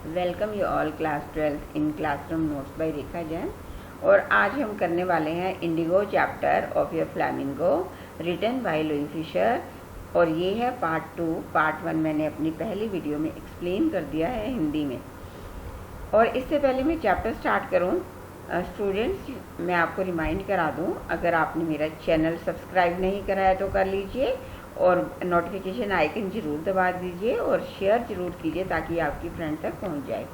Welcome you all class 12 in classroom notes by Rekha Jain. और आज हम करने वाले हैं Indigo chapter of your Flamingo written by Louis Fischer. और ये है पार्ट 2। पार्ट 1 मैंने अपनी पहली वीडियो में एक्सप्लेन कर दिया है हिंदी में। और इससे पहले मैं चैप्टर स्टार्ट करूं, स्टूडेंट्स मैं आपको रिमाइंड करा दूं, अगर आपने मेरा चैनल सब्सक्राइब नहीं करा है तो कर लीजिए और नोटिफिकेशन आइकन ज़रूर दबा दीजिए और शेयर ज़रूर कीजिए ताकि आपकी फ्रेंड तक पहुंच जाए।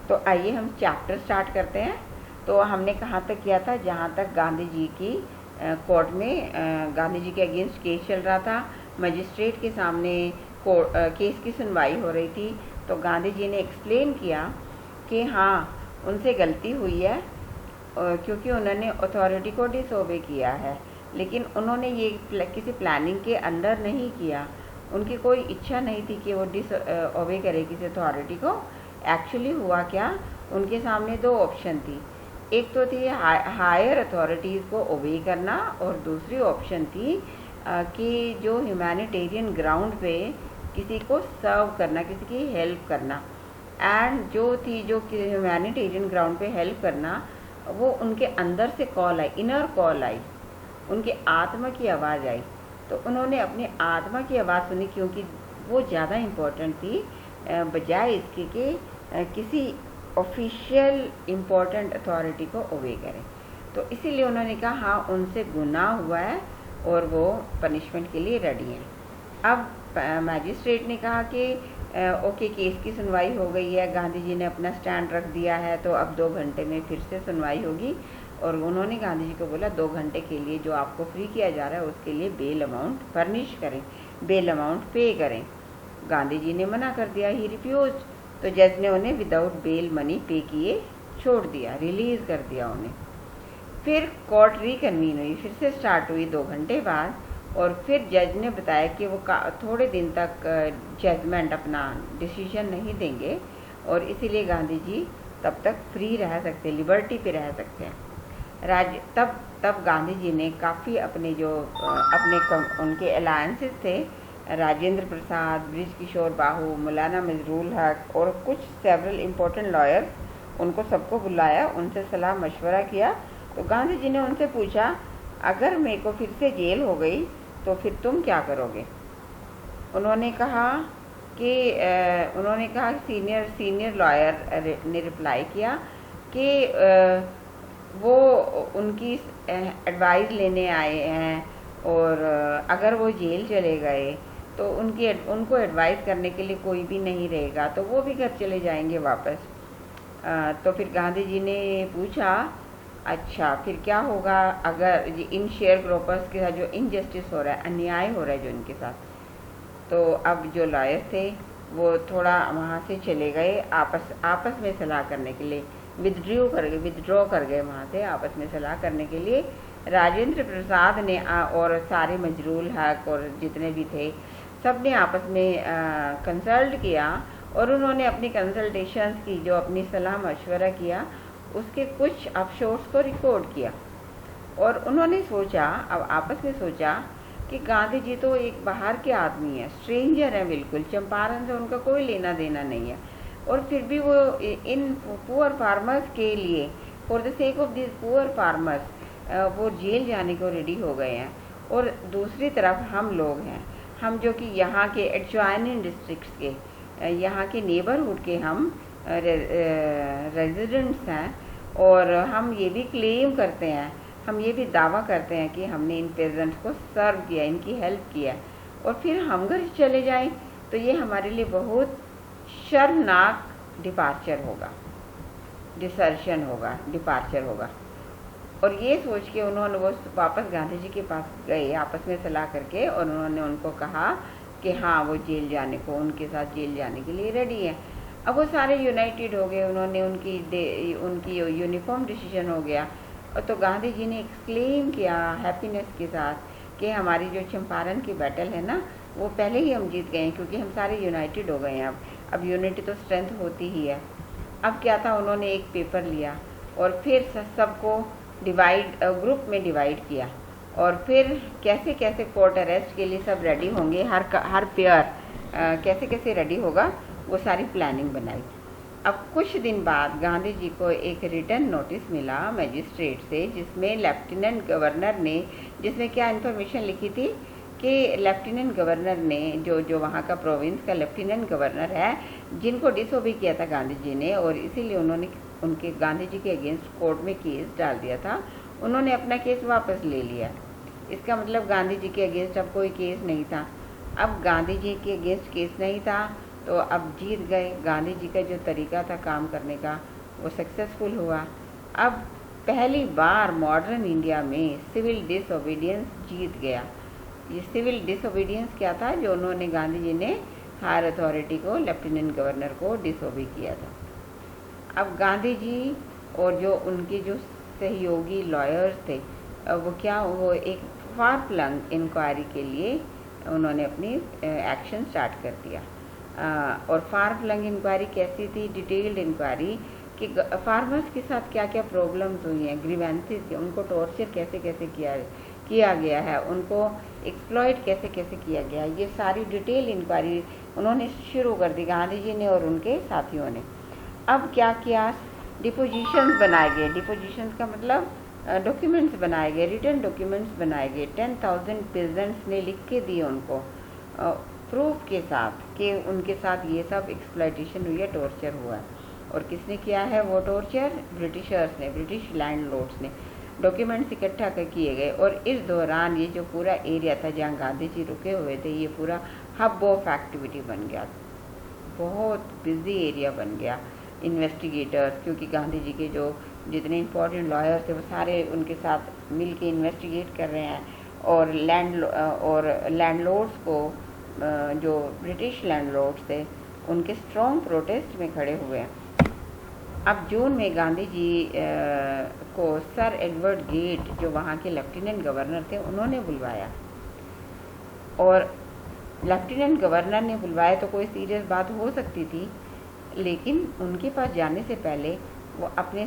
तो आइए हम चैप्टर स्टार्ट करते हैं। तो हमने कहाँ तक किया था, जहाँ तक गांधी जी की कोर्ट में गांधी जी के अगेंस्ट केस चल रहा था, मजिस्ट्रेट के सामने केस की सुनवाई हो रही थी। तो गांधी जी ने एक्सप्लेन किया कि हाँ उनसे गलती हुई है क्योंकि उन्होंने अथॉरिटी को डिसओबे किया है, लेकिन उन्होंने ये किसी प्लानिंग के अंडर नहीं किया। उनकी कोई इच्छा नहीं थी कि वो डिसओबे करे किसी अथॉरिटी को। एक्चुअली हुआ क्या, उनके सामने दो ऑप्शन थी। एक तो थी हायर अथॉरिटीज़ को ओबे करना और दूसरी ऑप्शन थी कि जो ह्यूमैनिटेरियन ग्राउंड पे किसी को सर्व करना, किसी की हेल्प करना। एंड जो ह्यूमैनिटेरियन ग्राउंड पे हेल्प करना, वो उनके अंदर से कॉल आई, इनर कॉल आई, उनके आत्मा की आवाज़ आई। तो उन्होंने अपनी आत्मा की आवाज़ सुनी क्योंकि वो ज़्यादा इम्पोर्टेंट थी बजाय इसके कि किसी ऑफिशियल इम्पोर्टेंट अथॉरिटी को ओबे करें। तो इसीलिए उन्होंने कहा हाँ उनसे गुनाह हुआ है और वो पनिशमेंट के लिए रेडी हैं। अब मैजिस्ट्रेट ने कहा कि ओके, केस की सुनवाई हो गई है, गांधी जी ने अपना स्टैंड रख दिया है, तो अब 2 घंटे में फिर से सुनवाई होगी। और उन्होंने गांधी जी को बोला 2 घंटे के लिए जो आपको फ्री किया जा रहा है उसके लिए बेल अमाउंट फर्निश करें, बेल अमाउंट पे करें। गांधी जी ने मना कर दिया, ही रिफ्यूज। तो जज ने उन्हें विदाउट बेल मनी पे किए छोड़ दिया, रिलीज़ कर दिया उन्हें। फिर कोर्ट रिकन्वीन हुई, फिर से स्टार्ट हुई 2 घंटे बाद। और फिर जज ने बताया कि वो थोड़े दिन तक जजमेंट अपना डिसीजन नहीं देंगे और इसीलिए गांधी जी तब तक फ्री रह सकते, लिबर्टी पे रह सकते हैं। तब गांधी जी ने काफ़ी अपने उनके अलायंसेस थे, राजेंद्र प्रसाद, ब्रिज किशोर बाहू, मौलाना मजरूल हक और कुछ सेवरल इम्पोर्टेंट लॉयर्स, उनको सबको बुलाया, उनसे सलाह मशवरा किया। तो गांधी जी ने उनसे पूछा अगर मेरे को फिर से जेल हो गई तो फिर तुम क्या करोगे। उन्होंने कहा सीनियर लॉयर ने रिप्लाई किया कि वो उनकी एडवाइस लेने आए हैं और अगर वो जेल चले गए तो उनको एडवाइस करने के लिए कोई भी नहीं रहेगा, तो वो भी घर चले जाएंगे वापस। तो फिर गांधी जी ने पूछा अच्छा फिर क्या होगा अगर इन शेयर ग्रोपर्स के साथ जो इनजस्टिस हो रहा है, अन्याय हो रहा है जो इनके साथ। तो अब जो लॉयर थे वो थोड़ा वहाँ से चले गए आपस में सलाह करने के लिए, विदड्रॉ कर गए वहाँ से आपस में सलाह करने के लिए। राजेंद्र प्रसाद ने और सारे मजरूल हक और जितने भी थे सब ने आपस में कंसल्ट किया और उन्होंने अपनी कंसल्टेशंस की, जो अपनी सलाह मशवरा किया उसके कुछ अफसोस को रिकॉर्ड किया। और उन्होंने सोचा, अब आपस में सोचा कि गांधी जी तो एक बाहर के आदमी है, स्ट्रेंजर है बिल्कुल, चंपारण से उनका कोई लेना देना नहीं है, और फिर भी वो इन पुअर फार्मर्स के लिए, for the sake of this poor farmers वो जेल जाने को रेडी हो गए हैं। और दूसरी तरफ हम लोग हैं, हम जो कि यहाँ के एडजॉइनिंग डिस्ट्रिक्ट्स के, यहाँ के नेबरहुड के हम रेजिडेंट्स हैं और हम ये भी क्लेम करते हैं, हम ये भी दावा करते हैं कि हमने इन पेजेंट्स को सर्व किया, इनकी हेल्प किया, और फिर हम घर चले जाएं तो ये हमारे लिए बहुत शर्मनाक डिपार्चर होगा, डिसर्शन होगा, डिपार्चर होगा। और ये सोच के उन्होंने वो वापस गांधी जी के पास गए आपस में सलाह करके, और उन्होंने उनको कहा कि हाँ वो जेल जाने को, उनके साथ जेल जाने के लिए रेडी है। अब वो सारे यूनाइटेड हो गए, उन्होंने उनकी यूनिफॉर्म डिसीजन हो गया। और तो गांधी जी ने एक्सक्लेम किया हैप्पीनेस के साथ कि हमारी जो चंपारण की बैटल है ना, वो पहले ही हम जीत गए हैं क्योंकि हम सारे यूनाइटेड हो गए हैं। अब यूनिटी तो स्ट्रेंथ होती ही है। अब क्या था, उन्होंने एक पेपर लिया और फिर सबको ग्रुप में डिवाइड किया और फिर कैसे कैसे कोर्ट अरेस्ट के लिए सब रेडी होंगे, हर पेयर कैसे कैसे रेडी होगा, वो सारी प्लानिंग बनाई। अब कुछ दिन बाद गांधी जी को एक रिटर्न नोटिस मिला मजिस्ट्रेट से, जिसमें लेफ्टिनेंट गवर्नर ने, जिसमें क्या इन्फॉर्मेशन लिखी थी कि लेफ्टिनेंट गवर्नर ने, जो वहाँ का प्रोविंस का लेफ्टिनेंट गवर्नर है, जिनको डिसोबे किया था गांधी जी ने, और इसीलिए उन्होंने उनके गांधी जी के अगेंस्ट कोर्ट में केस डाल दिया था, उन्होंने अपना केस वापस ले लिया। इसका मतलब गांधी जी के अगेंस्ट अब कोई केस नहीं था। अब गांधी जी के अगेंस्ट केस नहीं था तो अब जीत गए। गांधी जी का जो तरीका था काम करने का वो सक्सेसफुल हुआ। अब पहली बार मॉडर्न इंडिया में सिविल डिसओबीडियंस जीत गया। ये सिविल डिसओबीडियंस क्या था? जो उन्होंने, गांधी जी ने हायर अथॉरिटी को, लेफ्टिनेंट गवर्नर को डिसओबे किया था। अब गांधी जी और जो उनके जो सहयोगी लॉयर्स थे, वो एक फार फ्लंग इंक्वायरी के लिए उन्होंने अपनी एक्शन स्टार्ट कर दिया। और फार फ्लंग इंक्वायरी कैसी थी? डिटेल्ड इंक्वायरी कि फार्मर्स के साथ क्या क्या प्रॉब्लम्स हुई हैं, ग्रीवेंसेस के, उनको टॉर्चर कैसे कैसे किया गया है, उनको एक्सप्लॉइट कैसे कैसे किया गया है, ये सारी डिटेल इंक्वायरी उन्होंने शुरू कर दी, गांधी जी ने और उनके साथियों ने। अब क्या किया? डिपोजिशंस बनाए गए। डिपोजिशंस का मतलब डॉक्यूमेंट्स बनाए गए, रिटर्न डॉक्यूमेंट्स बनाए गए। 10,000 पेजेंट्स ने लिख के दिए उनको प्रूफ के साथ कि उनके साथ ये सब एक्सप्लॉइटेशन हुई है, टॉर्चर हुआ है। और किसने किया है वो टॉर्चर? ब्रिटिशर्स ने, ब्रिटिश लैंडलॉर्ड्स ने। डॉक्यूमेंट्स इकट्ठा कर किए गए और इस दौरान ये जो पूरा एरिया था जहाँ गांधी जी रुके हुए थे, ये पूरा हब ऑफ एक्टिविटी बन गया, बहुत बिजी एरिया बन गया। इन्वेस्टिगेटर्स, क्योंकि गांधी जी के जो जितने इम्पोर्टेंट लॉयर्स थे वो सारे उनके साथ मिल के इन्वेस्टिगेट कर रहे हैं। और लैंडलॉर्ड्स को, जो ब्रिटिश लैंडलॉर्ड्स थे, उनके स्ट्रॉन्ग प्रोटेस्ट में खड़े हुए हैं। अब जून में गांधी जी को सर एडवर्ड गेट, जो वहाँ के लेफ्टिनेंट गवर्नर थे, उन्होंने बुलवाया। और लेफ्टिनेंट गवर्नर ने बुलवाया तो कोई सीरियस बात हो सकती थी, लेकिन उनके पास जाने से पहले वो अपने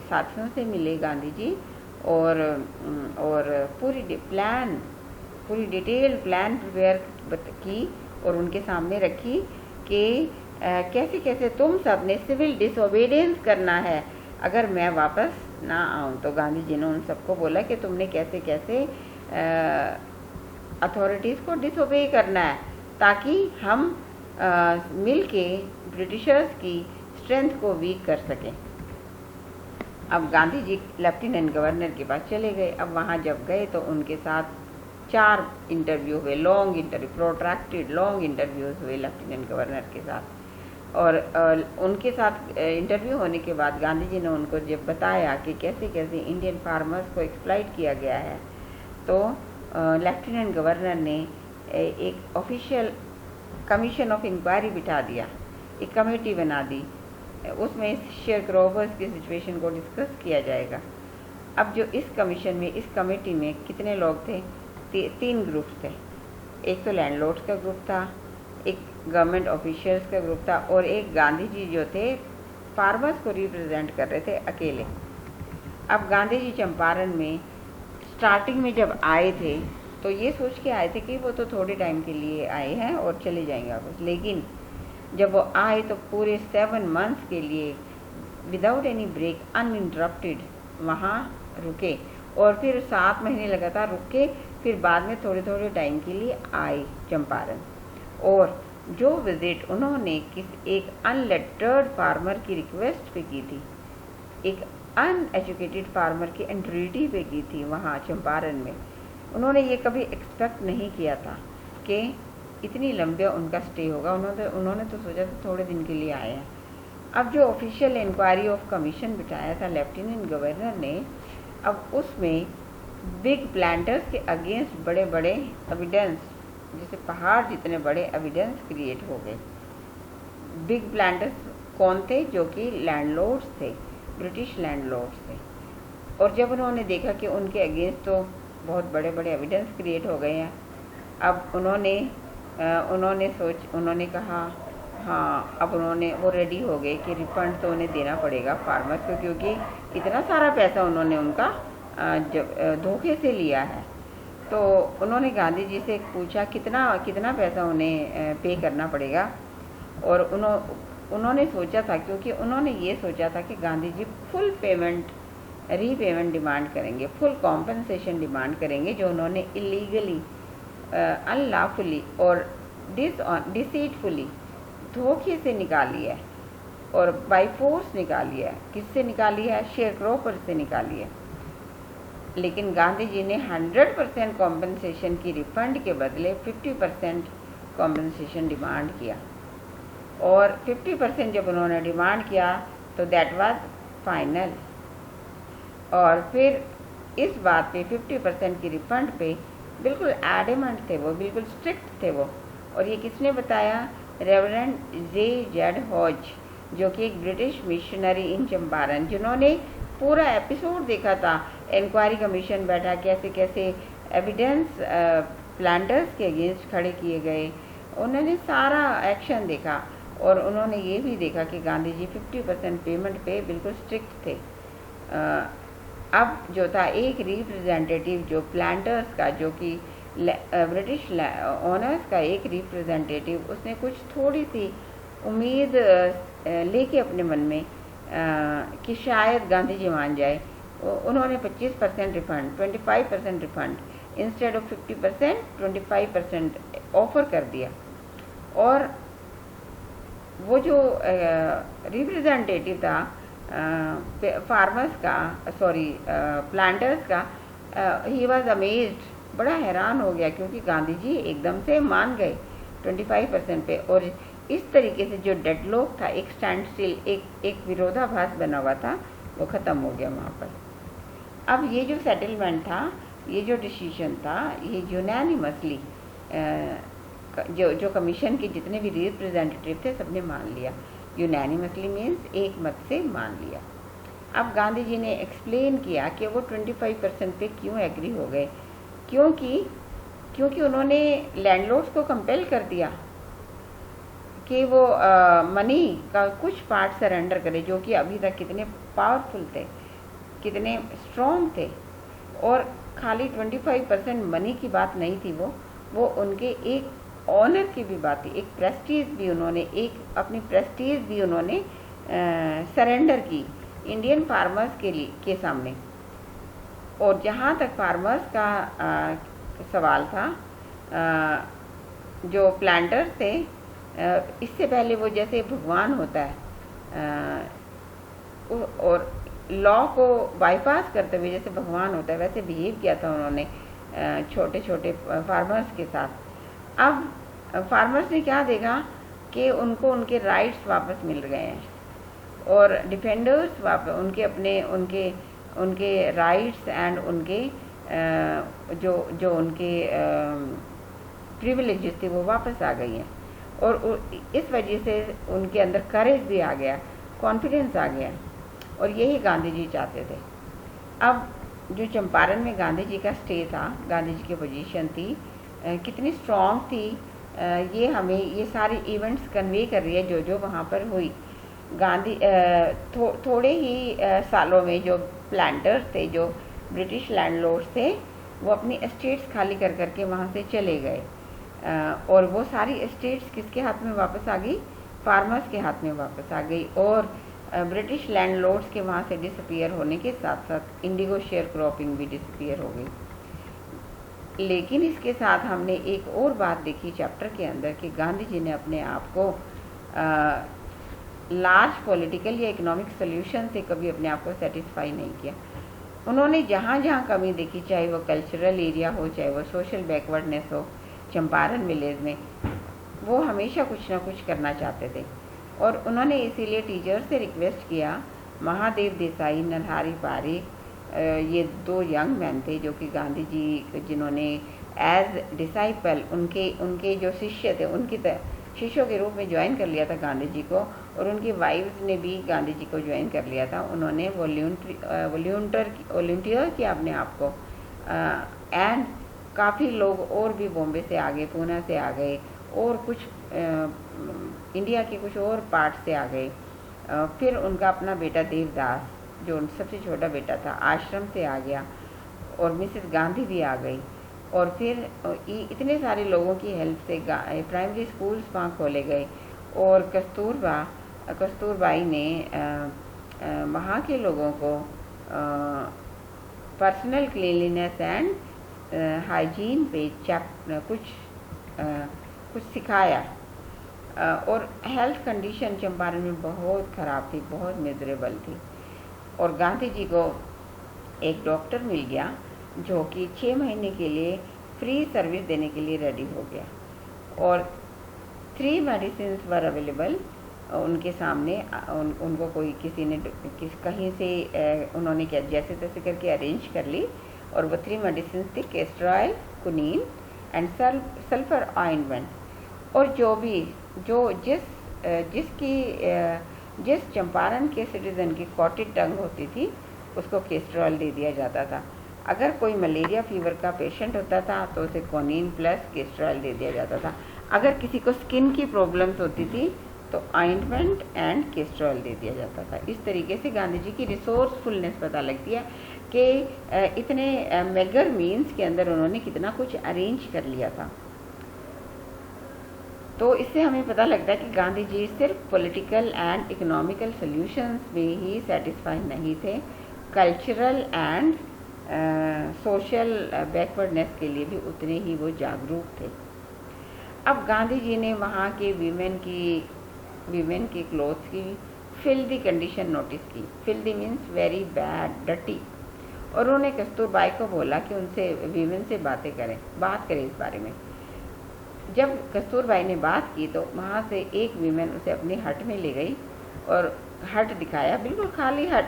साथियों से मिले गांधी जी, और पूरी डिटेल प्लान प्रिपेयर की और उनके सामने रखी कि कैसे कैसे तुम सब ने सिविल डिसोबीडियंस करना है अगर मैं वापस ना आऊँ। तो गांधी जी ने उन सबको बोला कि तुमने कैसे कैसे अथॉरिटीज़ को डिसोबे करना है, ताकि हम मिल के ब्रिटिशर्स की स्ट्रेंथ को वीक कर सकें। अब गांधी जी लेफ्टिनेंट गवर्नर के पास चले गए। अब वहाँ जब गए तो उनके साथ 4 इंटरव्यू हुए, long interview, protracted long interviews हुए लेफ्टिनेंट गवर्नर के साथ। और उनके साथ इंटरव्यू होने के बाद गांधी जी ने उनको जब बताया कि कैसे कैसे इंडियन फार्मर्स को एक्सप्लॉइट किया गया है, तो लेफ्टिनेंट गवर्नर ने एक ऑफिशियल कमीशन ऑफ इंक्वायरी बिठा दिया, एक कमेटी बना दी, उसमें शेयर क्रॉपर्स की सिचुएशन को डिस्कस किया जाएगा। अब जो इस कमीशन में, इस कमेटी में कितने लोग थे? 3 ग्रुप्स थे। एक तो लैंडलॉर्ड्स का ग्रुप था, एक गवर्नमेंट ऑफिशियल्स का ग्रुप था, और एक गांधी जी जो थे फार्मर्स को रिप्रेजेंट कर रहे थे अकेले। अब गांधी जी चंपारण में स्टार्टिंग में जब आए थे तो ये सोच के आए थे कि वो तो थोड़े टाइम के लिए आए हैं और चले जाएंगे वापस, लेकिन जब वो आए तो पूरे 7 मंथ्स के लिए विदाउट एनी ब्रेक, अनइंटरप्टेड वहाँ रुके, और फिर 7 महीने लगातार रुक के फिर बाद में थोड़े थोड़े टाइम के लिए आए चंपारण। और जो विजिट उन्होंने एक अनलेटर्ड फार्मर की रिक्वेस्ट पे की थी, एक अनएजुकेटेड फार्मर की एंट्रीटी पे की थी वहाँ चंपारण में, उन्होंने ये कभी एक्सपेक्ट नहीं किया था कि इतनी लंबे उनका स्टे होगा। उन्होंने तो सोचा था थोड़े दिन के लिए आए हैं। अब जो ऑफिशियल इंक्वायरी ऑफ कमीशन बिठाया था लेफ्टिनेंट गवर्नर ने, अब उसमें बिग प्लांटर्स के अगेंस्ट बड़े बड़े एविडेंस, जैसे पहाड़ जितने बड़े एविडेंस क्रिएट हो गए। बिग प्लांटर्स कौन थे? जो कि लैंडलॉर्ड्स थे, ब्रिटिश लैंडलॉर्ड्स थे। और जब उन्होंने देखा कि उनके अगेंस्ट तो बहुत बड़े बड़े एविडेंस क्रिएट हो गए हैं, अब उन्होंने कहा हाँ, अब वो रेडी हो गए कि रिफंड तो उन्हें देना पड़ेगा फार्मर्स को, क्योंकि इतना सारा पैसा उन्होंने उनका धोखे से लिया है। तो उन्होंने गांधी जी से पूछा कितना पैसा उन्हें पे करना पड़ेगा, और उन्होंने सोचा था, क्योंकि उन्होंने ये सोचा था कि Gandhi ji full payment repayment demand करेंगे, फुल कॉम्पनसेशन डिमांड करेंगे, जो उन्होंने इलीगली, अनलॉफुली और डिसीटफुली, धोखे से निकाली है और बाय फोर्स निकाली है। किससे निकाली है? शेयरक्रोपर से निकाली है। लेकिन गांधी जी ने 100% कॉम्पनसेशन की रिफंड के बदले 50% कॉम्पनसेशन डिमांड किया, और 50% जब उन्होंने डिमांड किया तो दैट वाज फाइनल। और फिर इस बात पे 50% की रिफंड पे बिल्कुल एडमेंट थे वो, बिल्कुल स्ट्रिक्ट थे वो। और ये किसने बताया? Reverend J.Z. हॉज, जो कि एक ब्रिटिश मिशनरी इन चंपारण, जिन्होंने पूरा एपिसोड देखा था, इंक्वायरी कमीशन बैठा, कैसे कैसे एविडेंस प्लांटर्स के अगेंस्ट खड़े किए गए, उन्होंने सारा एक्शन देखा। और उन्होंने ये भी देखा कि गांधी जी 50% पेमेंट पे बिल्कुल स्ट्रिक्ट थे। अब जो था एक रिप्रेजेंटेटिव जो प्लांटर्स का, जो कि ब्रिटिश ऑनर्स का एक रिप्रेजेंटेटिव, उसने कुछ थोड़ी सी उम्मीद लेके अपने मन में कि शायद गांधी जी मान जाए, उन्होंने 25% refund, 25% refund instead of 50% 25% offer कर दिया। और वो जो रिप्रेजेंटेटिव था फार्मर्स का, सॉरी प्लांटर्स का, ही वाज अमेज्ड, बड़ा हैरान हो गया, क्योंकि गांधी जी एकदम से मान गए 25% पे। और इस तरीके से जो डेडलॉक था, एक स्टैंड स्टिल, एक विरोधाभास बना हुआ था, वो ख़त्म हो गया वहाँ पर। अब ये जो सेटलमेंट था, ये जो डिसीजन था, ये यूनानिमसली जो कमीशन के जितने भी रिप्रेजेंटेटिव थे सबने मान लिया। यूनानिमसली मीन्स एक मत से मान लिया। अब गांधी जी ने एक्सप्लेन किया कि वो 25% पे क्यों एग्री हो गए, क्योंकि उन्होंने लैंडलॉर्ड्स को कंपेल कर दिया कि वो मनी का कुछ पार्ट सरेंडर करे, जो कि अभी तक कितने पावरफुल थे, कितने स्ट्रॉन्ग थे। और खाली 25% मनी की बात नहीं थी, वो उनके एक ऑनर की भी बात थी, एक प्रेस्टीज भी उन्होंने, एक अपनी प्रेस्टीज भी उन्होंने सरेंडर की इंडियन फार्मर्स के सामने। और जहाँ तक फार्मर्स का सवाल था, जो प्लांटर्स थे, इससे पहले वो जैसे भगवान होता है और लॉ को बाईपास करते हुए जैसे भगवान होता है, वैसे बिहेव किया था उन्होंने छोटे छोटे फार्मर्स के साथ। अब फार्मर्स ने क्या देखा कि उनको उनके राइट्स वापस मिल गए हैं, और डिफेंडर्स वापस उनके राइट्स एंड उनके जो उनके प्रिविलेजेस थे वो वापस आ गई हैं। और इस वजह से उनके अंदर करेज भी आ गया, कॉन्फिडेंस आ गया, और यही गांधी जी चाहते थे। अब जो चंपारण में गांधी जी का स्टे था, गांधी जी की पोजीशन थी, कितनी स्ट्रॉन्ग थी, ये हमें ये सारी इवेंट्स कन्वे कर रही है जो वहाँ पर हुई। गांधी थोड़े ही सालों में जो प्लांटर्स थे, जो ब्रिटिश लैंडलॉर्ड्स थे, वो अपनी एस्टेट्स खाली कर करके वहाँ से चले गए, और वो सारी एस्टेट्स किसके हाथ में वापस आ गई? फार्मर्स के हाथ में वापस आ गई। और ब्रिटिश लैंडलॉर्ड्स के वहाँ से डिसअपीयर होने के साथ साथ इंडिगो शेयर क्रॉपिंग भी डिसअपीयर हो गई। लेकिन इसके साथ हमने एक और बात देखी चैप्टर के अंदर कि गांधी जी ने अपने आप को लार्ज पॉलिटिकल या इकोनॉमिक सोल्यूशन से कभी अपने आप को सेटिस्फाई नहीं किया। उन्होंने जहाँ जहाँ कमी देखी, चाहे वो कल्चरल एरिया हो, चाहे वो सोशल बैकवर्डनेस हो, चंपारण विलेज में, वो हमेशा कुछ ना कुछ करना चाहते थे। और उन्होंने इसीलिए टीचर से रिक्वेस्ट किया, महादेव देसाई, नरहरि पारिक, ये दो यंग मैन थे जो कि गांधी जी, जिन्होंने एज डिसाइपल उनके जो शिष्य थे, उनकी शिष्यों के रूप में ज्वाइन कर लिया था गांधी जी को, और उनकी वाइफ्स ने भी गांधी जी को ज्वाइन कर लिया था। उन्होंने वॉल्यूंटियर किया अपने आप को, एंड काफ़ी लोग और भी बॉम्बे से आ गए, पूना से आ गए, और कुछ इंडिया के कुछ और पार्ट से आ गए। फिर उनका अपना बेटा देवदास, जो सबसे छोटा बेटा था, आश्रम से आ गया, और मिसेस गांधी भी आ गई। और फिर इतने सारे लोगों की हेल्प से प्राइमरी स्कूल्स वहाँ खोले गए, और कस्तूरबा कस्तूरबाई ने वहाँ के लोगों को पर्सनल क्लीनलीनेस एंड हाइजीन पे कुछ सिखाया। और हेल्थ कंडीशन चंपारण में बहुत ख़राब थी, बहुत मिजरेबल थी। और गांधी जी को एक डॉक्टर मिल गया जो कि 6 महीने के लिए फ्री सर्विस देने के लिए रेडी हो गया। और 3 मेडिसिन वर अवेलेबल उनके सामने। उनको कोई किसी ने कहीं से उन्होंने क्या जैसे तैसे करके अरेंज कर ली। और वो 3 मेडिसिन थी, castor oil, quinine and sulphur ointment. और जिस चंपारण के सिटीज़न की कॉटेड टंग होती थी उसको कैस्टर ऑयल दे दिया जाता था। अगर कोई मलेरिया फीवर का पेशेंट होता था तो उसे कोनीन प्लस कैस्टर ऑयल दे दिया जाता था। अगर किसी को स्किन की प्रॉब्लम्स होती थी तो ऑइंटमेंट एंड कैस्टर ऑयल दे दिया जाता था। इस तरीके से गांधी जी की रिसोर्सफुलनेस पता लगती है कि इतने मेगर मीन्स के अंदर उन्होंने कितना कुछ अरेंज कर लिया था। तो इससे हमें पता लगता है कि गांधी जी सिर्फ पॉलिटिकल एंड इकोनॉमिकल सॉल्यूशंस में ही सेटिस्फाइड नहीं थे, कल्चरल एंड सोशल बैकवर्डनेस के लिए भी उतने ही वो जागरूक थे। अब गांधी जी ने वहाँ के वीमेन की क्लोथ्स की फिल्दी कंडीशन नोटिस की। Filthy means very bad, dirty. और उन्होंने कस्तूरबाई को बोला कि उनसे वीमेन से बात करें इस बारे में। जब कस्तूरबाई ने बात की तो वहाँ से एक वीमेन उसे अपनी हट में ले गई और हट दिखाया, बिल्कुल खाली हट,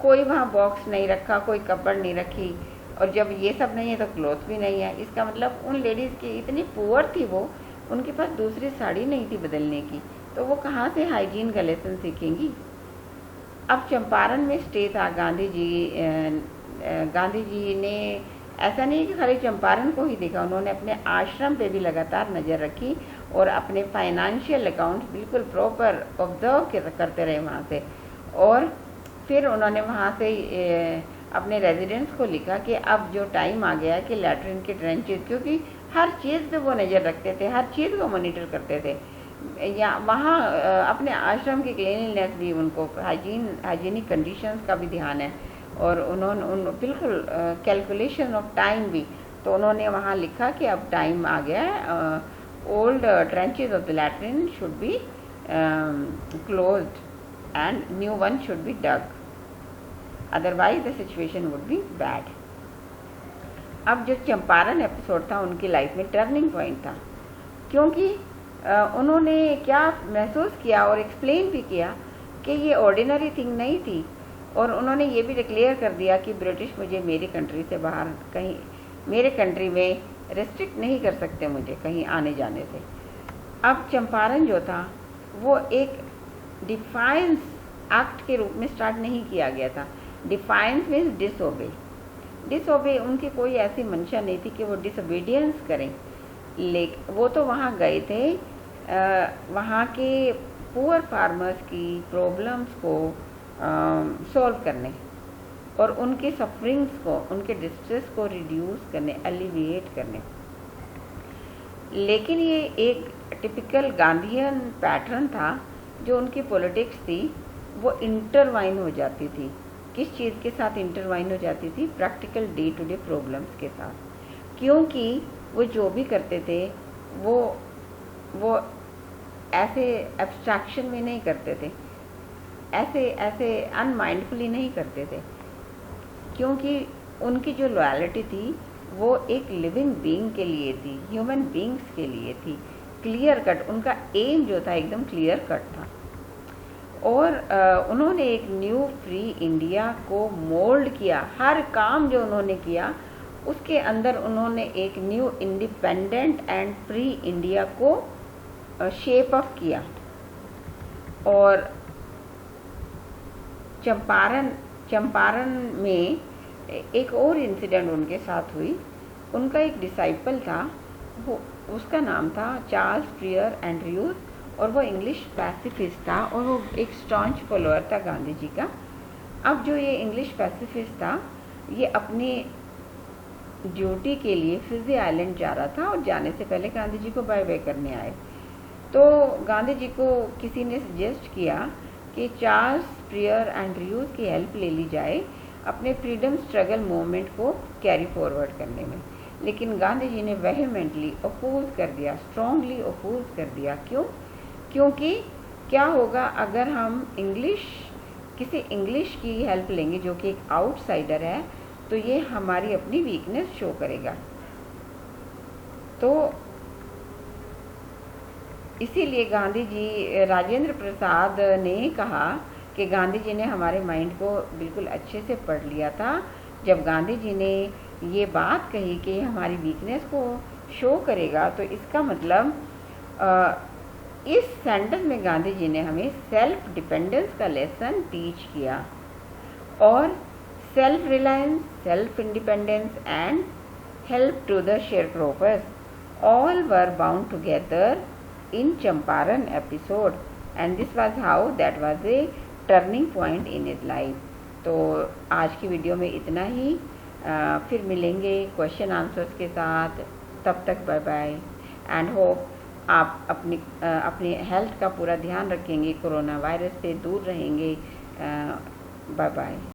कोई वहाँ बॉक्स नहीं रखा, कोई कपड़ नहीं रखी। और जब ये सब नहीं है तो क्लोथ भी नहीं है। इसका मतलब उन लेडीज़ की इतनी पुअर थी वो, उनके पास दूसरी साड़ी नहीं थी बदलने की, तो वो कहाँ से हाइजीन का लेसन सीखेंगी। अब चंपारण में स्टे था। गांधी जी ने ऐसा नहीं कि खाली चंपारण को ही देखा, उन्होंने अपने आश्रम पे भी लगातार नज़र रखी और अपने फाइनेंशियल अकाउंट बिल्कुल प्रॉपर ऑब्जर्व करते रहे वहाँ से। और फिर उन्होंने वहाँ से अपने रेजिडेंट्स को लिखा कि अब जो टाइम आ गया है कि लैट्रिन के ट्रेंचेस, क्योंकि हर चीज़ पे वो नज़र रखते थे, हर चीज़ को मॉनिटर करते थे। या वहाँ अपने आश्रम की क्लीनलीनेस भी, उनको हाइजीनिक कंडीशंस का भी ध्यान है। और उन्होंने बिल्कुल कैलकुलेशन ऑफ टाइम भी, तो उन्होंने वहाँ लिखा कि अब टाइम आ गया है, old trenches of the latrine should be closed and new one should be dug, otherwise the situation would be bad. अब जो चंपारण एपिसोड था उनकी लाइफ में टर्निंग पॉइंट था, क्योंकि उन्होंने क्या महसूस किया और एक्सप्लेन भी किया कि ये ऑर्डिनरी थिंग नहीं थी। और उन्होंने ये भी डिक्लेयर कर दिया कि ब्रिटिश मुझे मेरी कंट्री से बाहर कहीं, मेरे कंट्री में रेस्ट्रिक्ट नहीं कर सकते मुझे कहीं आने जाने से। अब चंपारण जो था वो एक डिफाइंस एक्ट के रूप में स्टार्ट नहीं किया गया था। डिफाइंस मीन्स डिसओबे, उनकी कोई ऐसी मंशा नहीं थी कि वो डिसोबीडियंस करें। लेकिन वो तो वहाँ गए थे वहाँ के पुअर फार्मर्स की प्रॉब्लम्स को सॉल्व करने और उनके सफरिंग्स को, उनके डिस्ट्रेस को रिड्यूस करने, एलिविएट करने। लेकिन ये एक टिपिकल गांधीयन पैटर्न था। जो उनकी पॉलिटिक्स थी वो इंटरवाइन हो जाती थी। किस चीज़ के साथ इंटरवाइन हो जाती थी? Practical day to day problems के साथ। क्योंकि वो जो भी करते थे वो ऐसे एब्स्ट्रैक्शन में नहीं करते थे, ऐसे अनमाइंडफुली नहीं करते थे, क्योंकि उनकी जो लॉयल्टी थी वो एक लिविंग बीइंग के लिए थी, ह्यूमन बीइंग्स के लिए थी। क्लियर कट उनका एम जो था एकदम क्लियर कट था। और उन्होंने एक न्यू फ्री इंडिया को मोल्ड किया। हर काम जो उन्होंने किया उसके अंदर उन्होंने एक new independent and free India को शेप अप किया। और चंपारण में एक और इंसिडेंट उनके साथ हुई। उनका एक डिसाइपल था, वो उसका नाम था चार्ल्स फ्रियर एंड्रयूज, और वो इंग्लिश पैसिफिस्ट था और वो एक स्टॉन्च फॉलोअर था गांधी जी का। अब जो ये इंग्लिश पैसिफिस्ट था ये अपनी ड्यूटी के लिए फिजी आइलैंड जा रहा था और जाने से पहले गांधी जी को बाय बाय करने आए। तो गांधी जी को किसी ने सजेस्ट किया कि चार्ल्स प्रियर एंड्रयूज की हेल्प ले ली जाए अपने फ्रीडम स्ट्रगल मूवमेंट को कैरी फॉरवर्ड करने में, लेकिन गांधी जी ने वेहेमेंटली अपोज कर दिया, स्ट्रांगली अपोज कर दिया। क्योंकि क्या होगा अगर हम किसी इंग्लिश की हेल्प लेंगे जो कि एक आउटसाइडर है, तो ये हमारी अपनी वीकनेस शो करेगा। तो इसीलिए गांधी जी, राजेंद्र प्रसाद ने कहा कि गांधी जी ने हमारे माइंड को बिल्कुल अच्छे से पढ़ लिया था जब गांधी जी ने ये बात कही कि हमारी वीकनेस को शो करेगा। तो इसका मतलब इस सेंटेंस में गांधी जी ने हमें सेल्फ डिपेंडेंस का लेसन टीच किया और self reliance, self independence and help to the sharecroppers all were bound together in Champaran episode, and this was how that was a turning point in his life. तो आज की video में इतना ही, फिर मिलेंगे question answers के साथ। तब तक बाय बाय एंड होप आप अपनी हेल्थ का पूरा ध्यान रखेंगे, कोरोना वायरस से दूर रहेंगे। Bye bye.